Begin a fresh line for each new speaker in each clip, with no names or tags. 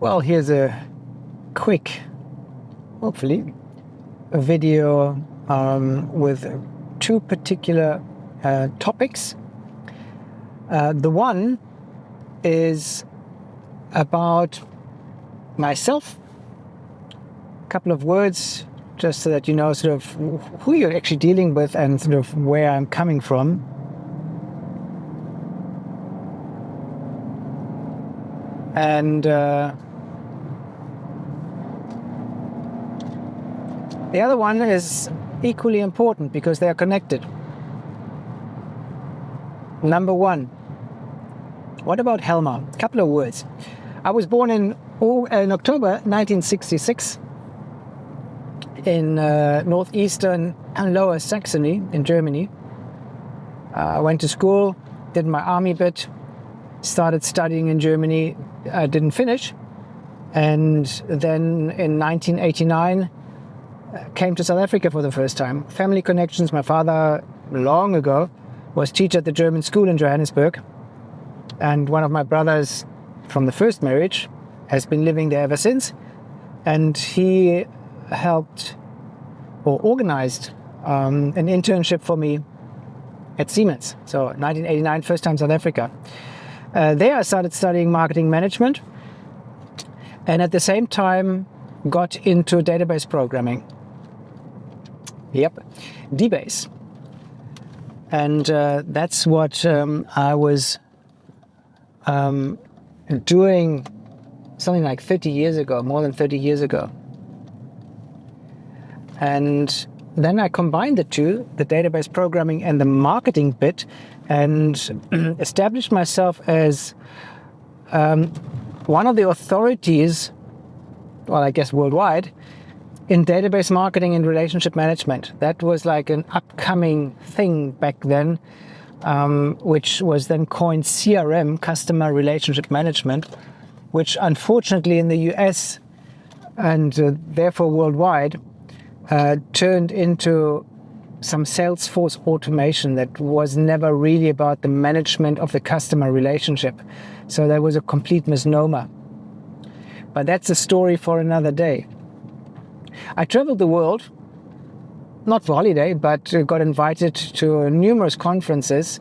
Well, here's a quick, hopefully, a video with two particular topics. The one is about myself. A couple of words just so that you know sort of who you're actually dealing with and sort of where I'm coming from. And the other one is equally important because they are connected. Number one, what about Helmar? A couple of words. I was born in October 1966 in northeastern and Lower Saxony in Germany. I went to school, did my army bit, started studying in Germany. I didn't finish, and then in 1989 came to South Africa for the first time. Family connections. My father, long ago, was teacher at the German school in Johannesburg, and one of my brothers from the first marriage has been living there ever since, and he helped or organized an internship for me at Siemens. So 1989, first time South Africa. There I started studying marketing management, and at the same time got into database programming. Yep, DBase. And that's what I was doing something like 30 years ago, more than 30 years ago. And then I combined the two, the database programming and the marketing bit, and established myself as one of the authorities, well, I guess worldwide, in database marketing and relationship management. That was like an upcoming thing back then, which was then coined CRM, Customer Relationship Management, which unfortunately in the US and therefore worldwide turned into some Salesforce automation that was never really about the management of the customer relationship. So that was a complete misnomer. But that's a story for another day. I traveled the world, not for holiday, but got invited to numerous conferences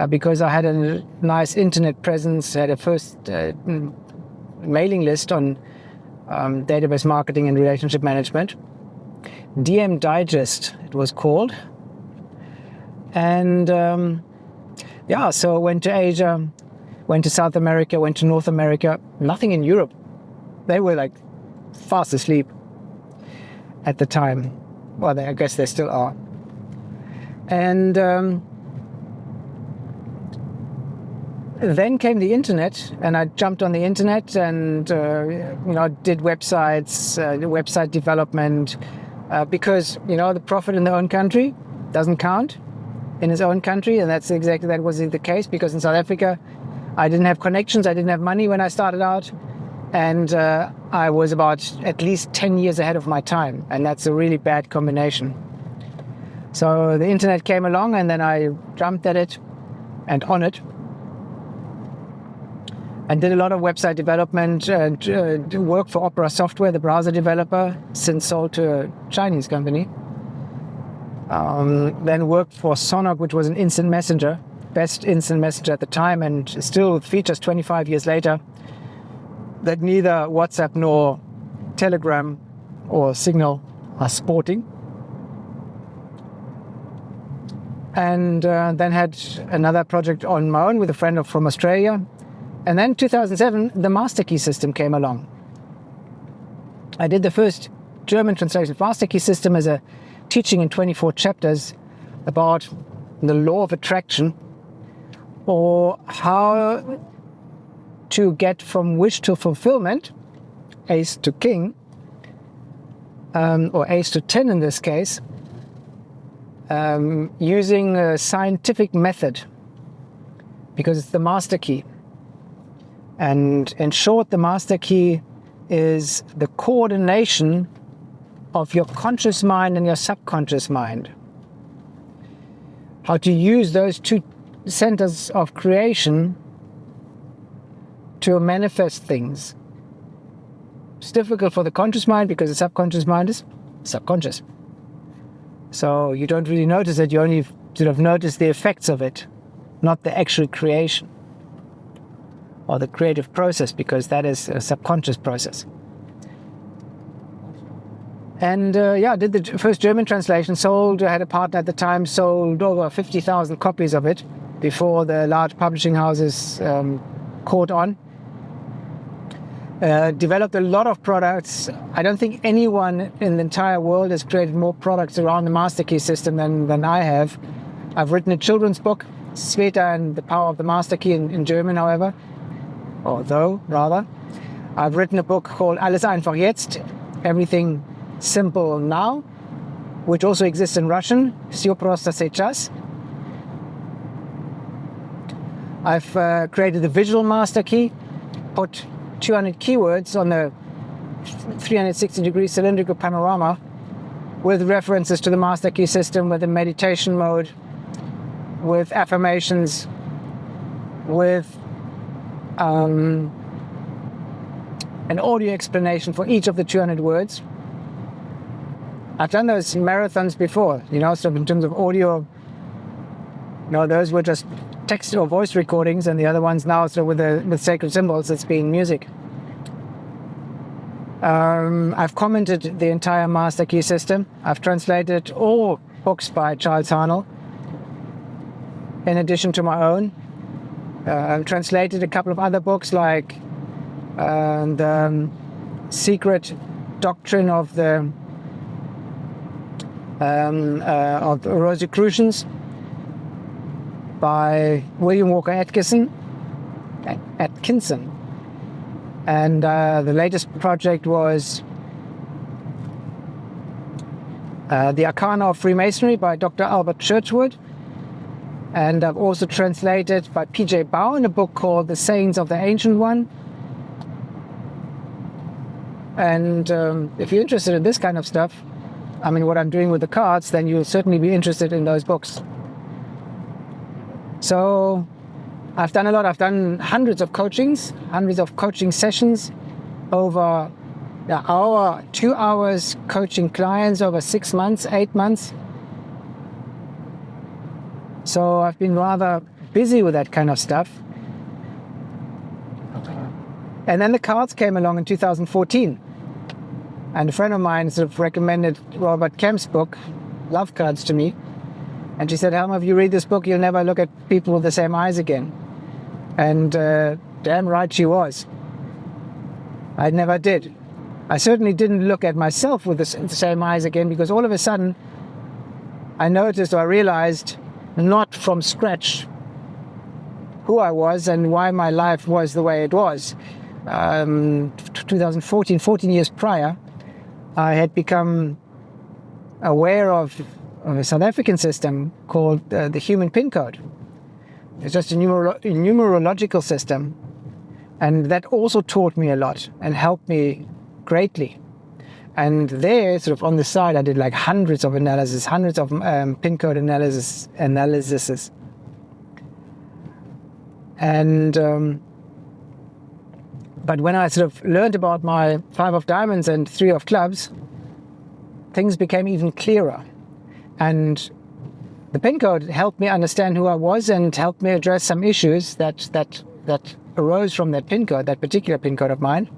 because I had a nice internet presence, had a first mailing list on database marketing and relationship management. DM Digest, it was called. And so went to Asia, went to South America, went to North America, nothing in Europe. They were like fast asleep at the time. Well, I guess they still are. And then came the internet, and I jumped on the internet and did websites, website development, because the prophet in their own country doesn't count in his own country, and that was the case, because in South Africa I didn't have connections, I didn't have money when I started out, and I was about at least 10 years ahead of my time, and that's a really bad combination. So the internet came along, and then I jumped at it and on it, and did a lot of website development, work for Opera Software, the browser developer, since sold to a Chinese company. Then worked for Sonog, which was an instant messenger, best instant messenger at the time, and still features 25 years later, that neither WhatsApp nor Telegram or Signal are sporting. And then had another project on my own with a friend from Australia. And then 2007, the master key system came along. I did the first German translation of master key system as a teaching in 24 chapters about the law of attraction, or how to get from wish to fulfillment, ace to king, or ace to 10 in this case, using a scientific method, because it's the master key. And in short, the master key is the coordination of your conscious mind and your subconscious mind. How to use those two centers of creation to manifest things. It's difficult for the conscious mind because the subconscious mind is subconscious. So you don't really notice it, you only sort of notice the effects of it, not the actual creation or the creative process, because that is a subconscious process. And I did the first German translation, I had a partner at the time, sold over 50,000 copies of it before the large publishing houses caught on. Developed a lot of products. I don't think anyone in the entire world has created more products around the master key system than I have. I've written a children's book, Sveta and the Power of the Master Key in German, however. I've written a book called Alles einfach jetzt, Everything Simple Now, which also exists in Russian, Всё просто сейчас. I've created the visual master key, put 200 keywords on the 360-degree cylindrical panorama with references to the master key system, with the meditation mode, with affirmations, with an audio explanation for each of the 200 words. I've done those marathons before, so in terms of audio, those were just text or voice recordings, and the other ones now, with sacred symbols, it's been music. I've commented the entire master key system. I've translated all books by Charles Harnell, in addition to my own. I've translated a couple of other books, like the Secret Doctrine of the Rosicrucians by William Walker Atkinson. And the latest project was The Arcana of Freemasonry by Dr. Albert Churchward. And I've also translated by P.J. Bowen a book called The Sayings of the Ancient One. And if you're interested in this kind of stuff, what I'm doing with the cards, then you'll certainly be interested in those books. So I've done a lot. I've done hundreds of coaching sessions over an hour, 2 hours, coaching clients over 6 months, 8 months. So I've been rather busy with that kind of stuff. And then the cards came along in 2014. And a friend of mine sort of recommended Robert Kemp's book, Love Cards, to me. And she said, Helmar, if you read this book, you'll never look at people with the same eyes again. And damn right she was. I never did. I certainly didn't look at myself with the same eyes again, because all of a sudden I noticed, or I realized, not from scratch, who I was and why my life was the way it was. 2014, 14 years prior, I had become aware of a South African system called the Human Pin Code. It's just a numerological system, and that also taught me a lot and helped me greatly. And there, sort of on the side, I did like hundreds of pin code analyses. And but when I sort of learned about my 5 of diamonds and 3 of clubs, things became even clearer. And the pin code helped me understand who I was and helped me address some issues that arose from that pin code, that particular pin code of mine.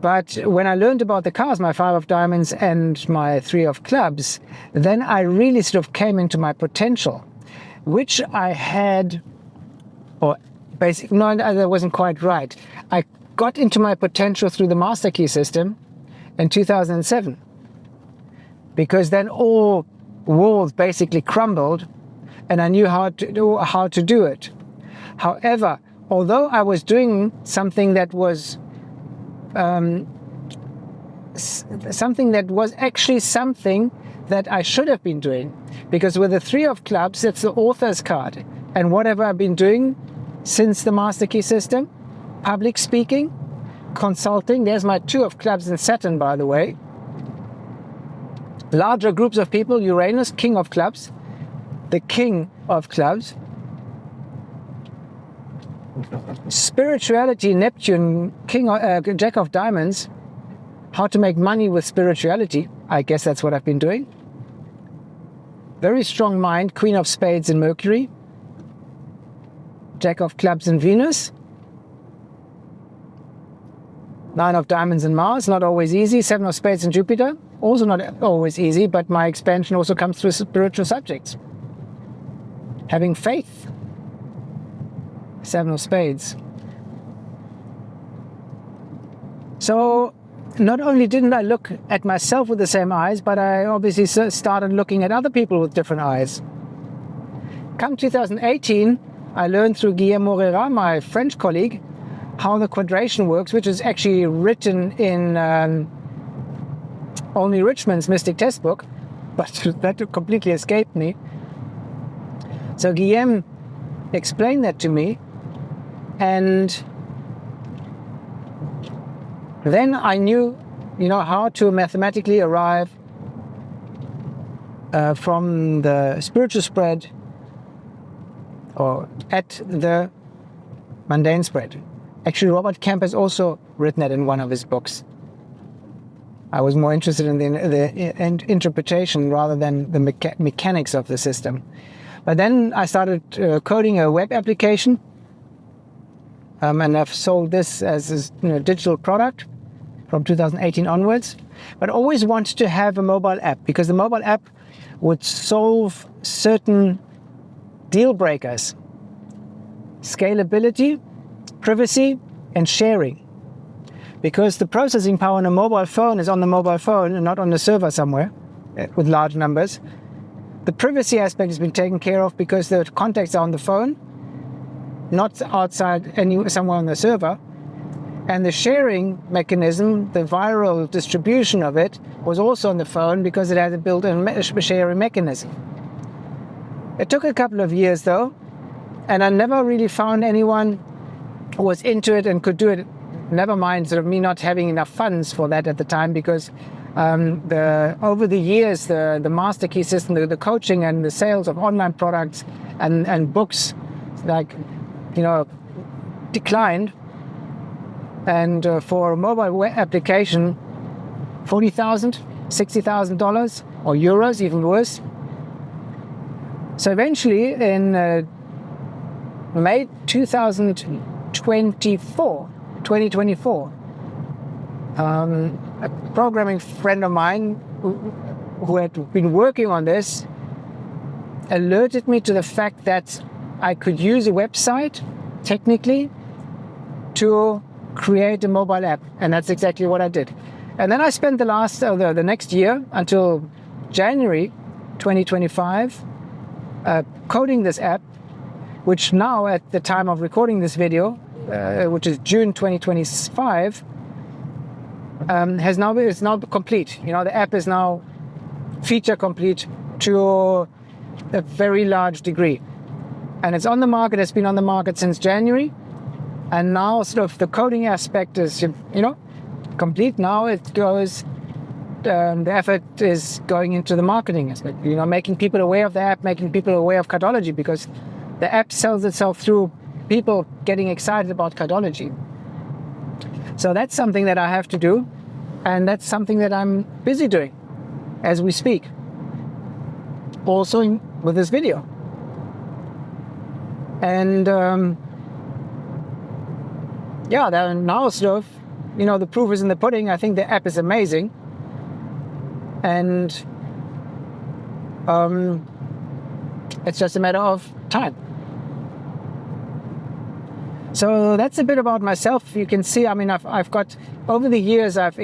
But when I learned about the cards, my 5 of diamonds and my 3 of clubs, then I really sort of came into my potential, which I had, or basically, no, that wasn't quite right. I got into my potential through the Master Key system in 2007, because then all walls basically crumbled and I knew how to do it. However, although I was doing something that was actually something that I should have been doing, because with the 3 of clubs, it's the author's card, and whatever I've been doing since the Master Key system, public speaking, consulting. There's my 2 of clubs in Saturn, by the way. Larger groups of people, Uranus, King of clubs, the King of clubs. Spirituality, Neptune, Jack of Diamonds, how to make money with spirituality. I guess that's what I've been doing. Very strong mind, Queen of Spades in Mercury, Jack of Clubs in Venus, Nine of Diamonds in Mars, not always easy, Seven of Spades in Jupiter, also not always easy, but my expansion also comes through spiritual subjects. Having faith, Seven of Spades. So not only didn't I look at myself with the same eyes, but I obviously started looking at other people with different eyes. Come 2018, I learned through Guillermo Herrera, my French colleague, how the quadration works, which is actually written in Only Richmond's Mystic Test Book, but that completely escaped me. So Guillaume explained that to me, and then I knew, how to mathematically arrive from the spiritual spread or at the mundane spread. Actually, Robert Kemp has also written that in one of his books. I was more interested in the interpretation rather than the mechanics of the system. But then I started coding a web application, and I've sold this as a digital product from 2018 onwards. But always wanted to have a mobile app, because the mobile app would solve certain deal breakers: scalability, privacy, and sharing. Because the processing power on a mobile phone is on the mobile phone and not on the server somewhere with large numbers. The privacy aspect has been taken care of because the contacts are on the phone, not outside somewhere on the server. And the sharing mechanism, the viral distribution of it, was also on the phone because it had a built-in sharing mechanism. It took a couple of years though, and I never really found anyone who was into it and could do it. Never mind sort of me not having enough funds for that at the time, because over the years the master key system, the coaching and the sales of online products and books declined. And for a mobile web application, $40,000, $60,000 or euros, even worse. So eventually in May 2024, a programming friend of mine who had been working on this alerted me to the fact that I could use a website technically to create a mobile app, and that's exactly what I did. And then I spent the next year until January 2025 coding this app, which now at the time of recording this video, which is June 2025, is now complete. The app is now feature complete to a very large degree, and it's on the market. It's been on the market since January. And now sort of the coding aspect is, complete. Now it goes, the effort is going into the marketing aspect, making people aware of the app, making people aware of Cardology, because the app sells itself through people getting excited about Cardology. So that's something that I have to do, and that's something that I'm busy doing as we speak. Also with this video. And now sort of, the proof is in the pudding. I think the app is amazing. And it's just a matter of time. So that's a bit about myself. You can see, I've got, over the years, I've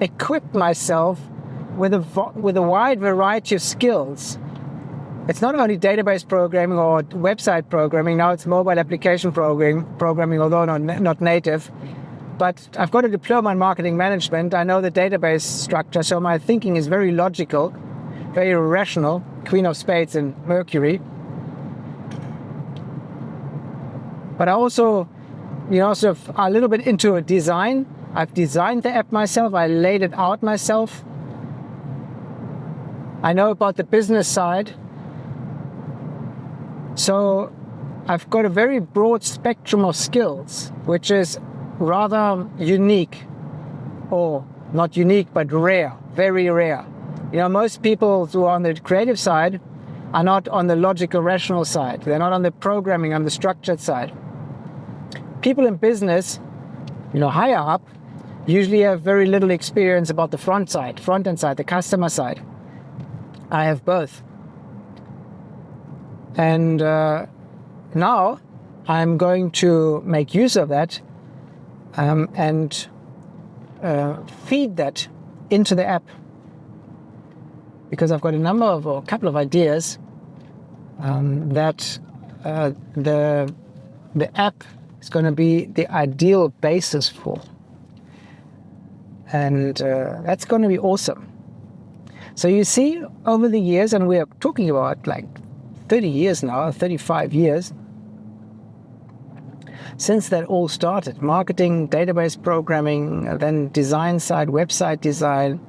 equipped myself with a wide variety of skills. It's not only database programming or website programming, now it's mobile application programming, although not native. But I've got a diploma in marketing management. I know the database structure, so my thinking is very logical, very rational, Queen of Spades in Mercury. But I also, sort of a little bit into design. I've designed the app myself, I laid it out myself. I know about the business side. So I've got a very broad spectrum of skills, which is rather unique, or not unique, but rare, very rare. Most people who are on the creative side are not on the logical, rational side. They're not on the programming, on the structured side. People in business, higher up, usually have very little experience about the front end side, the customer side. I have both. And now I'm going to make use of that and feed that into the app, because I've got a couple of ideas that the app is going to be the ideal basis for. And that's going to be awesome. So you see, over the years, and we are talking about like 30 years now, 35 years, since that all started, marketing, database programming, then design side, website design,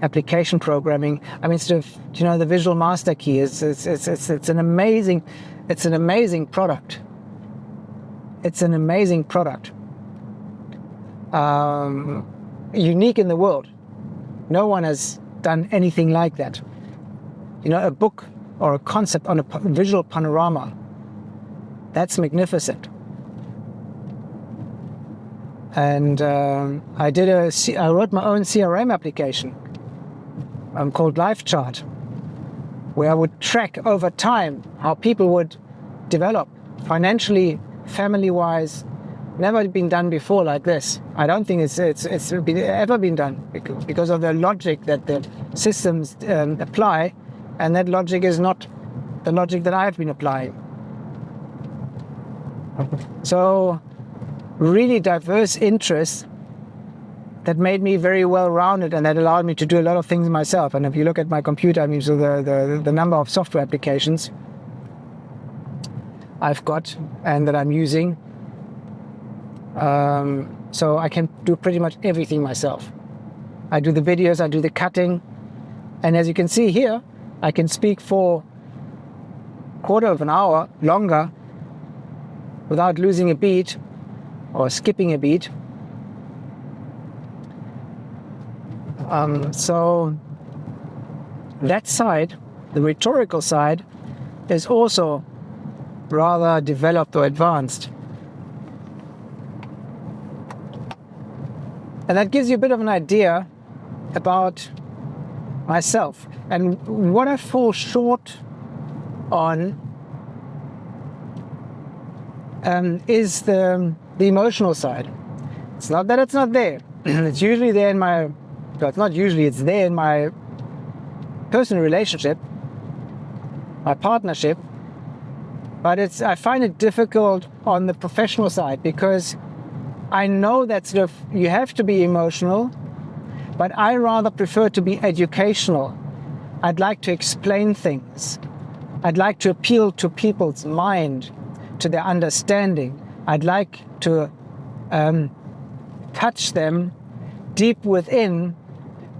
application programming. I mean, the Visual Master Key it's an amazing product. It's an amazing product. Unique in the world. No one has done anything like that. A book or a concept on a visual panorama. That's magnificent. And I wrote my own CRM application called LifeChart, where I would track over time how people would develop financially, family-wise. Never been done before like this. I don't think it's ever been done, because of the logic that the systems apply, and that logic is not the logic that I've been applying. So really diverse interests that made me very well-rounded, and that allowed me to do a lot of things myself. And if you look at my computer, I mean, so the number of software applications I've got and that I'm using, so I can do pretty much everything myself. I do the videos, I do the cutting, and as you can see here, I can speak for a quarter of an hour longer without losing a beat or skipping a beat. So that side, the rhetorical side, is also rather developed or advanced. And that gives you a bit of an idea about myself. And what I fall short on is the emotional side. It's not that it's not there. It's usually there in my, well, it's not usually, it's there in my personal relationship, my partnership. But I find it difficult on the professional side, because I know that you have to be emotional, but I rather prefer to be educational. I'd like to explain things. I'd like to appeal to people's mind, to their understanding. I'd like to touch them deep within,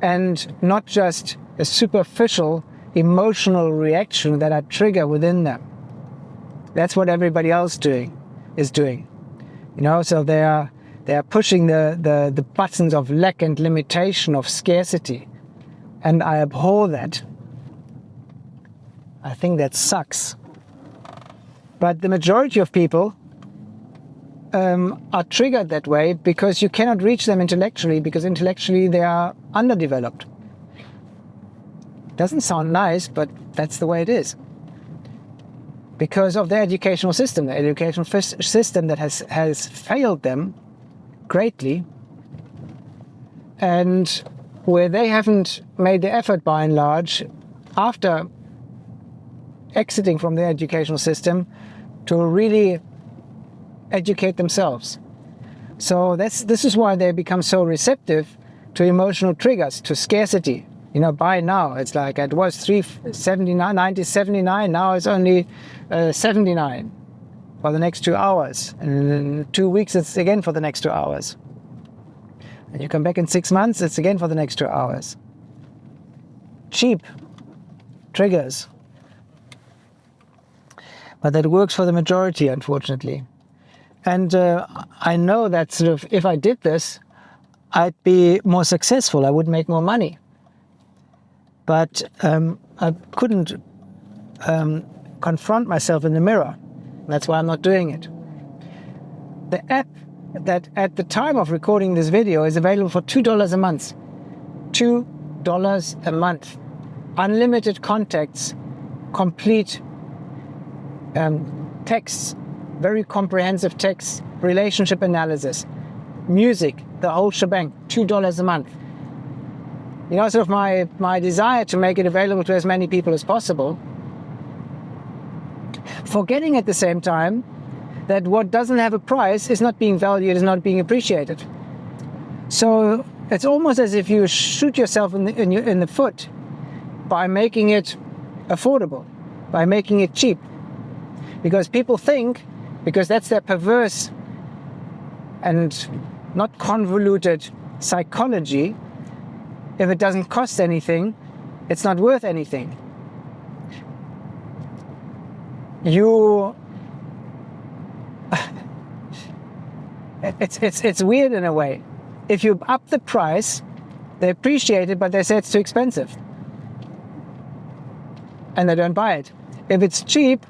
and not just a superficial emotional reaction that I trigger within them. That's what everybody else is doing. So they are pushing the buttons of lack and limitation, of scarcity. And I abhor that. I think that sucks. But the majority of people are triggered that way because you cannot reach them intellectually, because intellectually they are underdeveloped. Doesn't sound nice, but that's the way it is. Because of their educational system, the educational system that has failed them greatly, and where they haven't made the effort by and large, after exiting from the educational system, to really educate themselves. So this is why they become so receptive to emotional triggers, to scarcity. By now it's like it was 1979, now it's only 79 for the next 2 hours, and in 2 weeks it's again for the next 2 hours, and you come back in 6 months, it's again for the next 2 hours. Cheap triggers. but that works for the majority, unfortunately. And I know that sort of if I did this, I'd be more successful. I would make more money. But I couldn't confront myself in the mirror. That's why I'm not doing it. The app that at the time of recording this video is available for $2 a month. $2 a month. Unlimited contacts, complete texts, very comprehensive texts, relationship analysis, music, the whole shebang, $2 a month. You know, sort of my desire to make it available to as many people as possible, forgetting at the same time that what doesn't have a price is not being valued, is not being appreciated. So it's almost as if you shoot yourself in the foot by making it affordable, by making it cheap. Because people think, because that's their perverse and not convoluted psychology, if it doesn't cost anything, it's not worth anything. It's weird in a way. If you up the price, they appreciate it, but they say it's too expensive. And they don't buy it. If it's cheap,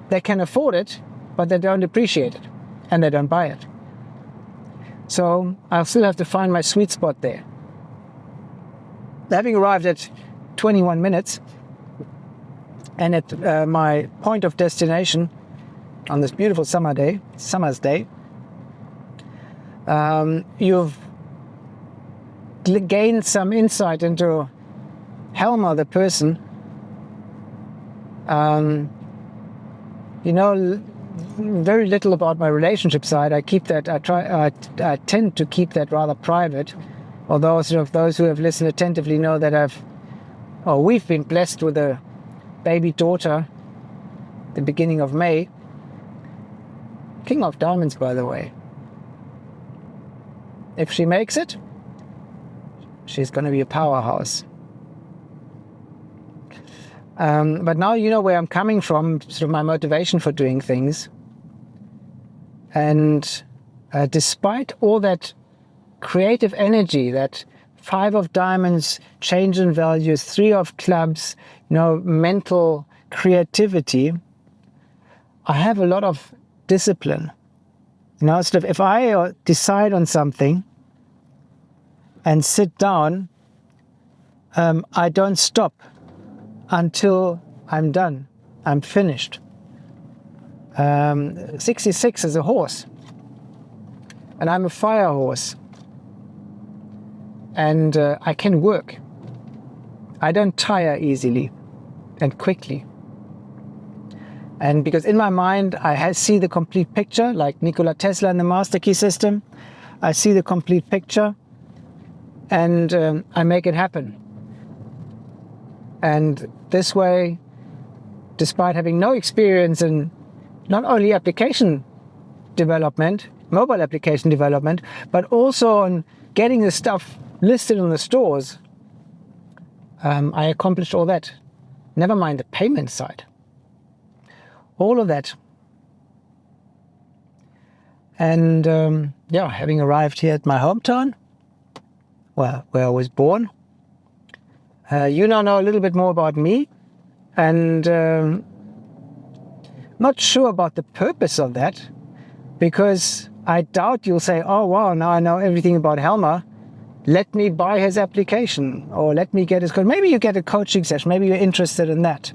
they can afford it, but they don't appreciate it. And they don't buy it. So I'll still have to find my sweet spot there. Having arrived at 21 minutes, and at my point of destination on this beautiful summer's day, you've gained some insight into Helmar, the person. You know, very little about my relationship side. I keep that. I tend to keep that rather private. Although sort of those who have listened attentively know that we've been blessed with a baby daughter at the beginning of May. King of Diamonds, by the way. If she makes it, she's going to be a powerhouse. But now you know where I'm coming from, sort of my motivation for doing things. And despite all that creative energy, that 5 of diamonds, change in values, 3 of clubs, you know, mental creativity, I have a lot of discipline. You know, sort of if I decide on something and sit down, I don't stop until I'm done, I'm finished. 66 is a horse, and I'm a fire horse. And I can work. I don't tire easily and quickly. And because in my mind, I see the complete picture, like Nikola Tesla in the master key system. I see the complete picture, and I make it happen. And this way, despite having no experience in not only application development, mobile application development, but also on getting the stuff listed in the stores, I accomplished all that. Never mind the payment side. All of that. And having arrived here at my hometown, where I was born, you now know a little bit more about me, and not sure about the purpose of that, because I doubt you'll say, oh wow, now I know everything about Helmar. Let me buy his application, or let me get his code. Maybe you get a coaching session. Maybe you're interested in that.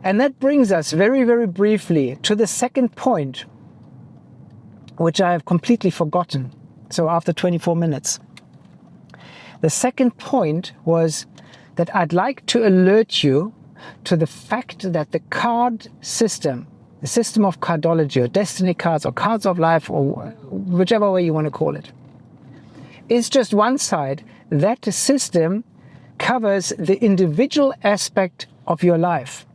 And that brings us very, very briefly to the second point, which I have completely forgotten. So after 24 minutes. The second point was that I'd like to alert you to the fact that the card system, the system of Cardology, or destiny cards, or cards of life, or whichever way you want to call it, is just one side. That system covers the individual aspect of your life.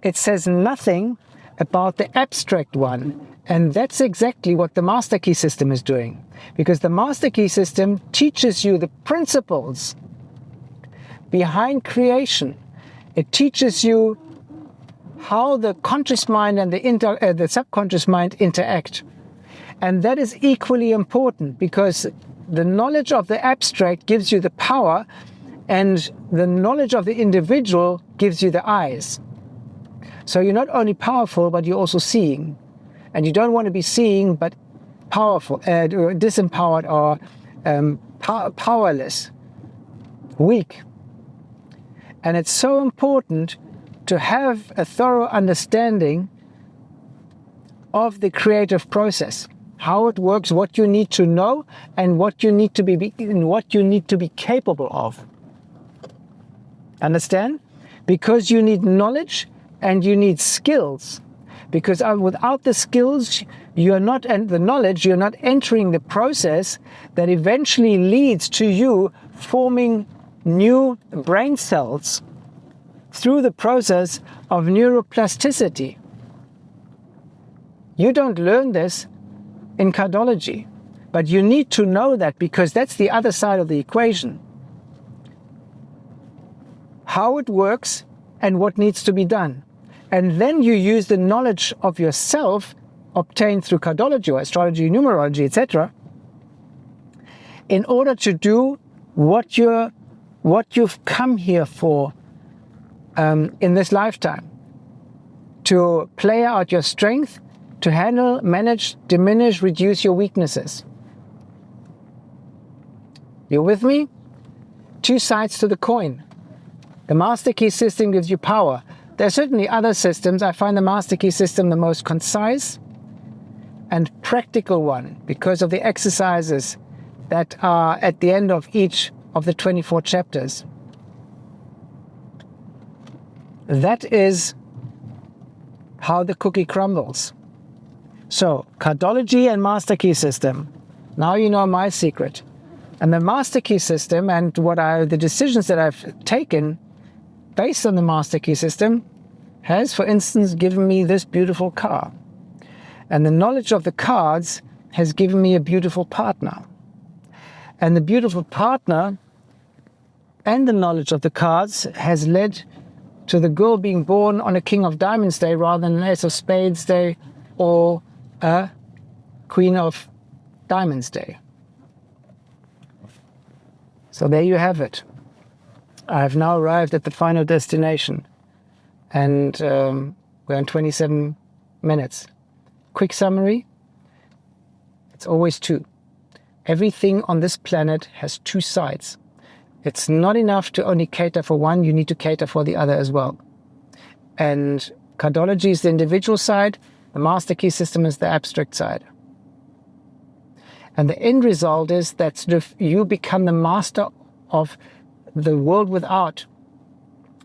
It says nothing about the abstract one, and that's exactly what the master key system is doing, because the master key system teaches you the principles behind creation. It teaches you how the conscious mind and the subconscious mind interact. And that is equally important, because the knowledge of the abstract gives you the power, and the knowledge of the individual gives you the eyes. So you're not only powerful, but you're also seeing. And you don't want to be seeing, but powerful, disempowered, or powerless, weak. And it's so important to have a thorough understanding of the creative process, how it works, what you need to know, and what you need to be capable of. Understand? Because you need knowledge and you need skills. Because without the skills, and the knowledge, you're not entering the process that eventually leads to you forming new brain cells through the process of neuroplasticity. You don't learn this in Cardology, but you need to know that, because that's the other side of the equation. How it works and what needs to be done. And then you use the knowledge of yourself obtained through Cardology or astrology, numerology, etc., in order to do what you've come here for in this lifetime. To play out your strength, to handle, manage, diminish, reduce your weaknesses. You with me? Two sides to the coin. The master key system gives you power. There are certainly other systems. I find the master key system the most concise and practical one, because of the exercises that are at the end of each of the 24 chapters. That is how the cookie crumbles. So, Cardology and master key system. Now you know my secret. And the master key system, and the decisions that I've taken based on the master key system, has, for instance, given me this beautiful car. And the knowledge of the cards has given me a beautiful partner. And the beautiful partner and the knowledge of the cards has led to the girl being born on a King of Diamonds day rather than an Ace of Spades day or a Queen of Diamonds day. So there you have it. I've now arrived at the final destination, and we're in 27 minutes. Quick summary: it's always two. Everything on this planet has two sides. It's not enough to only cater for one, you need to cater for the other as well. And Cardology is the individual side, the master key system is the abstract side. And the end result is that sort of you become the master of the world without.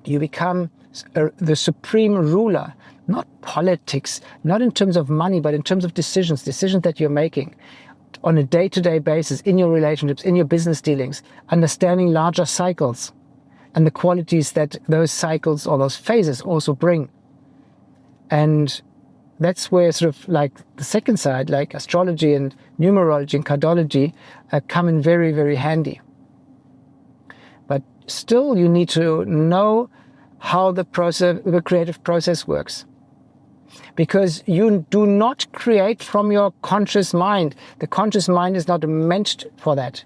You become the supreme ruler, not politics, not in terms of money, but in terms of decisions that you're making on a day-to-day basis, in your relationships, in your business dealings, understanding larger cycles and the qualities that those cycles or those phases also bring. And that's where sort of like the second side, like astrology and numerology and Cardology, come in very, very handy. But still you need to know how the creative process works. Because you do not create from your conscious mind. The conscious mind is not meant for that.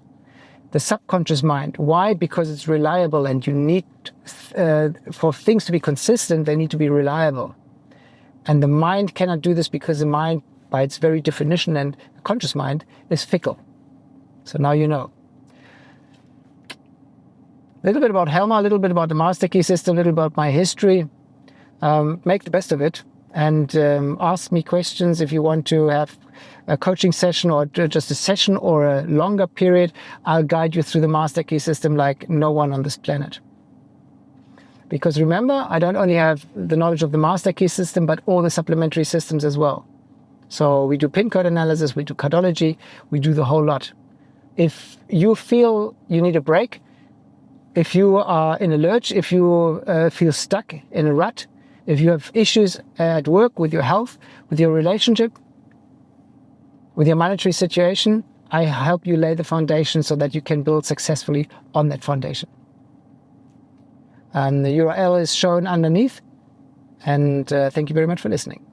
The subconscious mind. Why? Because it's reliable, and you need, for things to be consistent, they need to be reliable. And the mind cannot do this, because the mind, by its very definition, and the conscious mind, is fickle. So now you know. A little bit about Helmar, a little bit about the master key system, a little bit about my history. Make the best of it. And ask me questions if you want to have a coaching session, or just a session, or a longer period. I'll guide you through the master key system like no one on this planet. Because remember, I don't only have the knowledge of the master key system, but all the supplementary systems as well. So we do pin code analysis, we do Cardology, we do the whole lot. If you feel you need a break, if you are in a lurch, if you feel stuck in a rut, if you have issues at work, with your health, with your relationship, with your monetary situation, I help you lay the foundation so that you can build successfully on that foundation. And the URL is shown underneath. And thank you very much for listening.